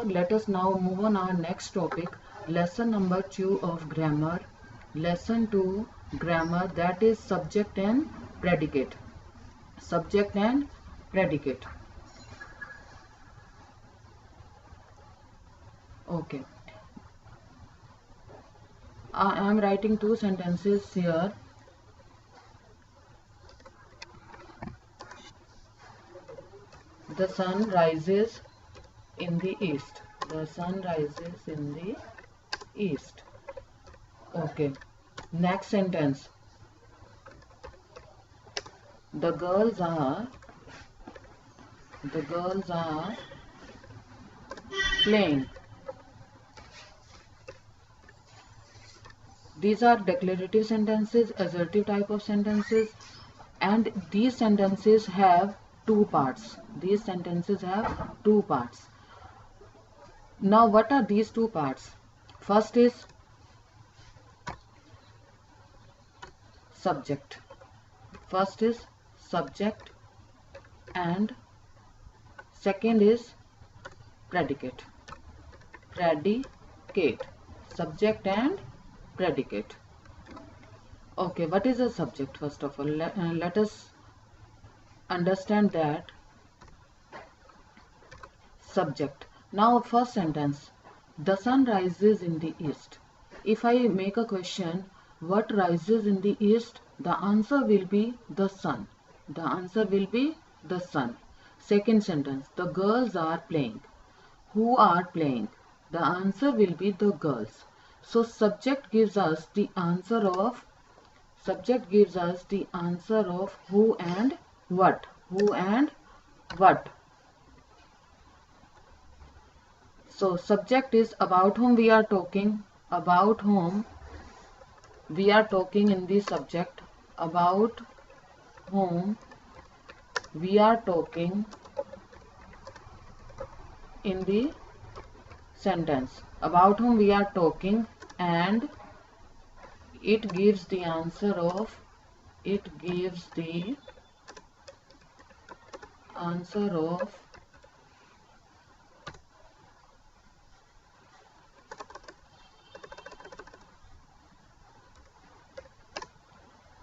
let us now move on our next topic, lesson number 2 of grammar. Lesson 2 grammar, that is subject and predicate. Subject and predicate. Okay. I am writing two sentences here. The sun rises in the east. The sun rises in the east. Okay. Next sentence. The girls are playing. These are declarative sentences, assertive type of sentences, and these sentences have two parts. These sentences have two parts. Now, what are these two parts? First is subject. First is subject and second is predicate. Predicate. Subject and predicate. Okay, what is a subject? First of all, let us understand that. Subject. Now, first sentence, the sun rises in the east. If I make a question, what rises in the east? The answer will be the sun. The answer will be the sun. Second sentence, the girls are playing. Who are playing? The answer will be the girls. So subject gives us the answer of who and what. Who and what. So subject is about whom we are talking. About whom we are talking in the subject. About whom we are talking in the sentence. About whom we are talking, and it gives the answer of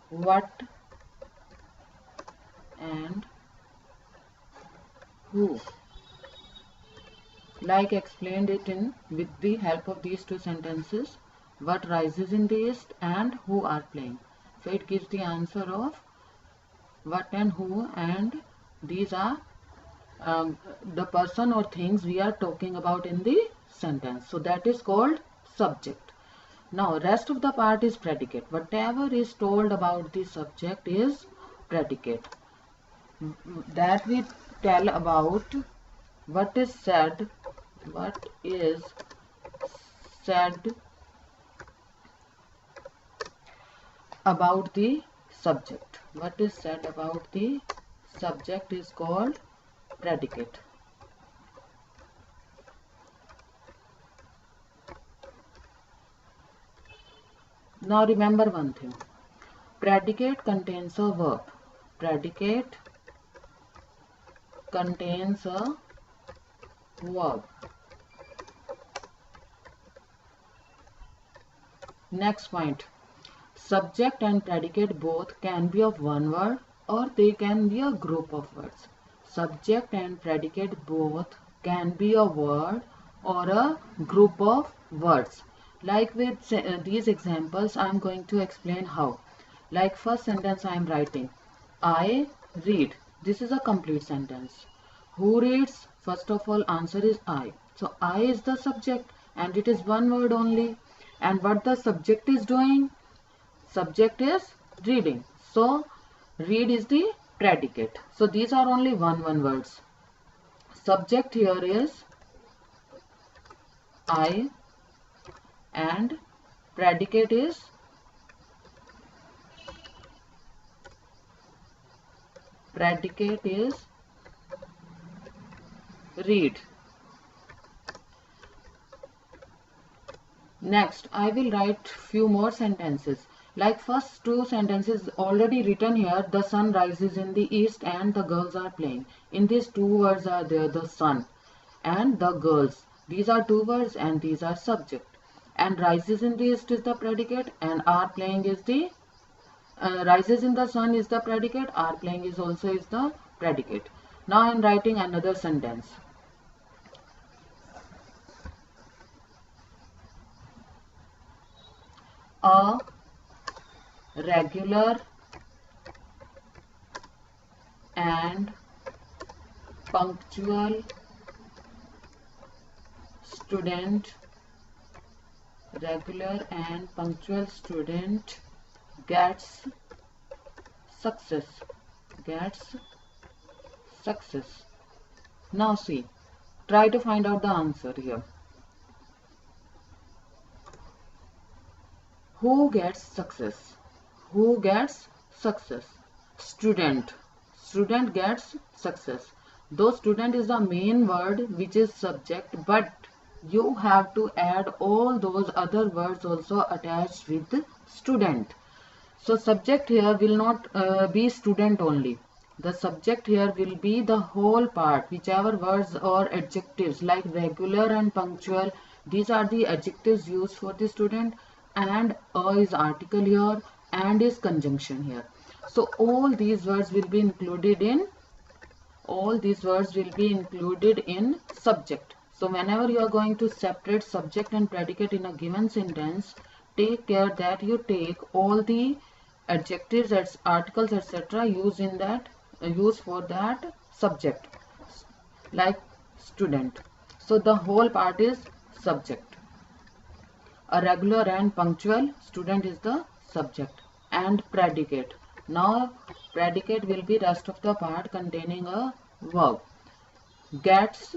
what and who. Like explained it in with the help of these two sentences, what rises in the east and who are playing. So it gives the answer of what and who, and these are the person or things we are talking about in the sentence. So that is called subject. Now rest of the part is predicate. Whatever is told about the subject is predicate. That we tell about what is said about the subject. What is said about the subject is called predicate. Now remember one thing. Predicate contains a verb. Predicate contains a verb. Next point. Subject and predicate both can be of one word or they can be a group of words. Subject and predicate both can be a word or a group of words. Like with these examples, I am going to explain how. Like first sentence I am writing, I read. This is a complete sentence. Who reads? First of all, answer is I. So I is the subject and it is one word only. And what the subject is doing? Subject is reading. So read is the predicate. So these are only one words. Subject here is I and predicate is read. Next, I will write few more sentences. Like first two sentences already written here, the sun rises in the east and the girls are playing. In these two words are there, the sun and the girls. These are two words and these are subject. And rises in the east is the predicate, and are playing is the rises in the sun is the predicate, are playing is also is the predicate. Now I am writing another sentence. A regular and punctual student, regular and punctual student gets success, gets success. Now see, try to find out the answer here. Who gets success? Who gets success? Student. Student gets success. Though student is the main word which is subject, but you have to add all those other words also attached with student. So subject here will not be student only. The subject here will be the whole part, whichever words or adjectives like regular and punctual. These are the adjectives used for the student, and a is article here and is conjunction here. So all these words will be included in subject. So whenever you are going to separate subject and predicate in a given sentence, take care that you take all the adjectives, articles, etc. use for that subject, like student. So the whole part is subject. A regular and punctual student is the subject, and predicate. Now predicate will be rest of the part containing a verb. Gets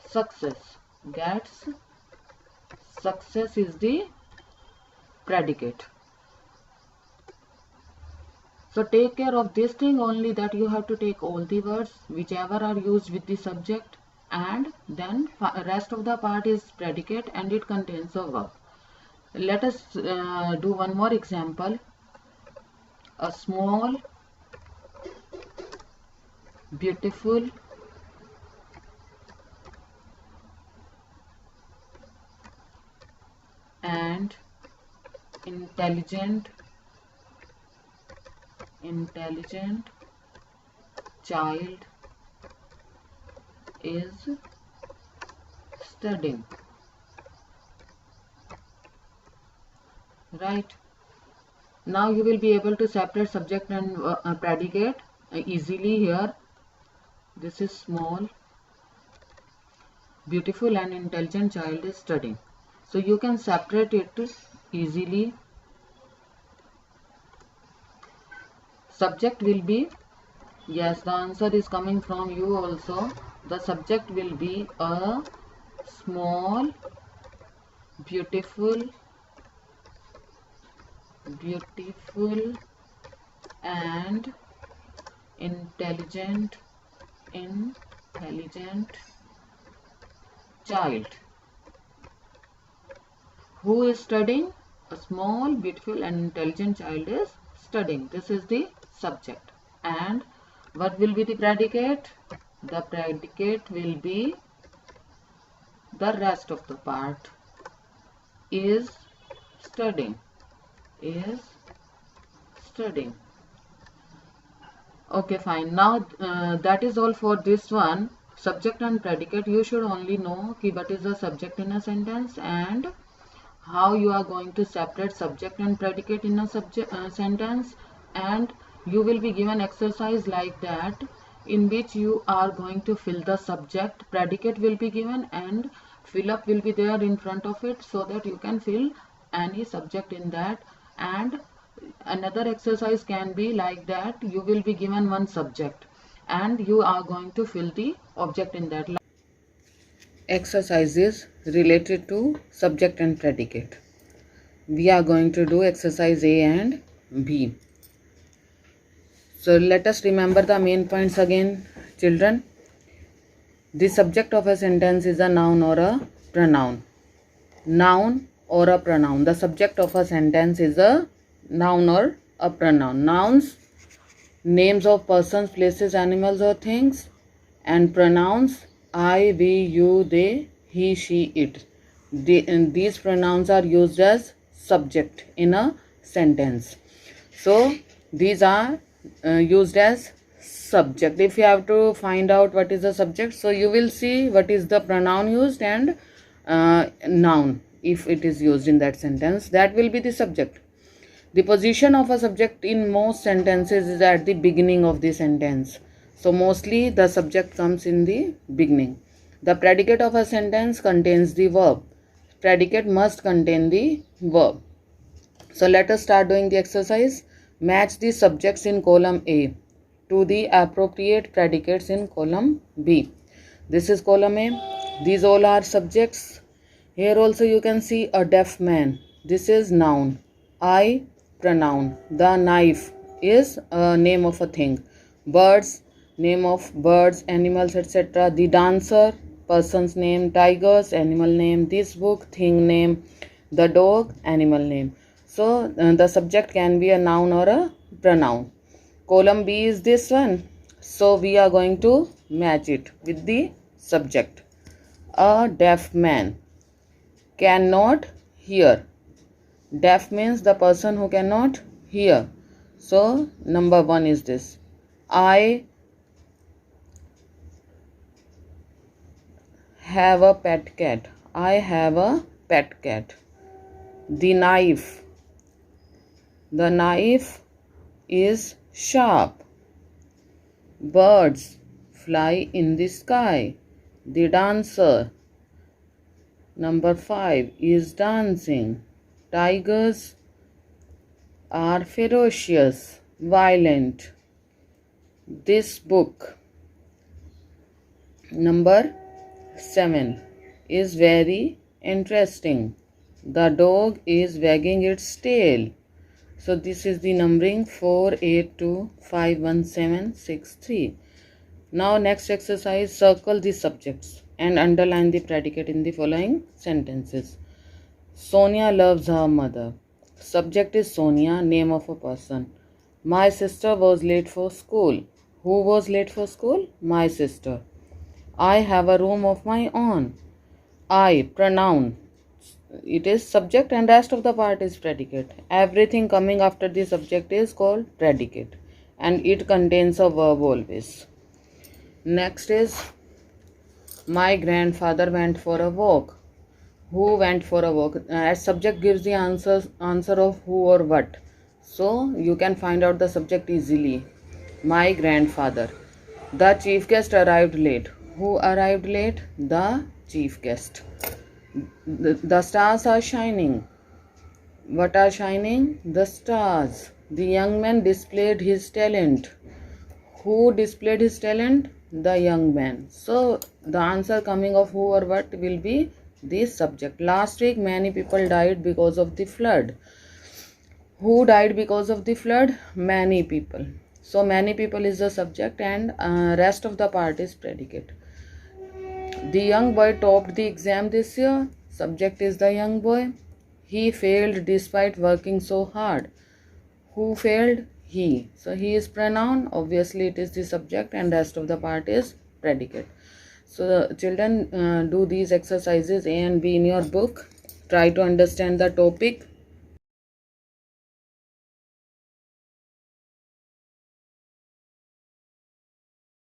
success. Gets success is the predicate. So take care of this thing only, that you have to take all the words whichever are used with the subject, and then rest of the part is predicate and it contains a verb. Let us do one more example. A small, beautiful, and intelligent child is studying. Right? Now you will be able to separate subject and predicate easily here. This is small, beautiful and intelligent child is studying. So you can separate it easily. Subject will be, yes, the answer is coming from you also. The subject will be a small, beautiful and intelligent child. Who is studying? A small, beautiful and intelligent child is studying. This is the subject. And what will be the predicate? The predicate will be the rest of the part. Is studying. Is studying. Okay, fine. Now that is all for this one. Subject and predicate. You should only know what is the subject in a sentence and how you are going to separate subject and predicate in a sentence, and you will be given exercise like that in which you are going to fill the subject. Predicate will be given and fill up will be there in front of it, so that you can fill any subject in that. And another exercise can be like that, you will be given one subject and you are going to fill the object in that. Exercises related to subject and predicate. We are going to do exercise A and B. So let us remember the main points again, children. The subject of a sentence is a noun or a pronoun. Noun or a pronoun. The subject of a sentence is a noun or a pronoun. Nouns, names of persons, places, animals or things, and pronouns, I, we, you, they, he, she, it. And these pronouns are used as subject in a sentence. So these are used as subject. If you have to find out what is the subject, so you will see what is the pronoun used and noun. If it is used in that sentence, that will be the subject. The position of a subject in most sentences is at the beginning of the sentence. So mostly the subject comes in the beginning. The predicate of a sentence contains the verb. Predicate must contain the verb. So let us start doing the exercise. Match the subjects in column A to the appropriate predicates in column B. This is column A. These all are subjects. Here also you can see a deaf man. This is noun. I, pronoun. The knife is a name of a thing. Birds, name of birds, animals, etc. The dancer, person's name. Tigers, animal name. This book, thing name. The dog, animal name. So the subject can be a noun or a pronoun. Column B is this one. So we are going to match it with the subject. A deaf man cannot hear. Deaf means the person who cannot hear. So number 1 is this. I have a pet cat. I have a pet cat. The knife. The knife is sharp. Birds fly in the sky. The dancer, number 5, is dancing. Tigers are ferocious, violent. This book, number 7, is very interesting. The dog is wagging its tail. So this is the numbering 4, 8, 2, 5, 1, 7, 6, 3. Now next exercise, circle the subjects and underline the predicate in the following sentences. Sonia loves her mother. Subject is Sonia, name of a person. My sister was late for school. Who was late for school? My sister. I have a room of my own. I, pronoun. It is subject and rest of the part is predicate. Everything coming after the subject is called predicate and it contains a verb always. Next is my grandfather went for a walk. Who went for a walk? As subject gives the answer of who or what. So you can find out the subject easily. My grandfather. The chief guest arrived late. Who arrived late? The chief guest. The stars are shining. What are shining? The stars. The young man displayed his talent. Who displayed his talent? The young man. So the answer coming of who or what will be the subject. Last week many people died because of the flood. Who died because of the flood? Many people. So many people is the subject and rest of the part is predicate. The young boy topped the exam this year. Subject is the young boy. He failed despite working so hard. Who failed? He. So he is pronoun. Obviously it is the subject and rest of the part is predicate. So children, do these exercises A and B in your book. Try to understand the topic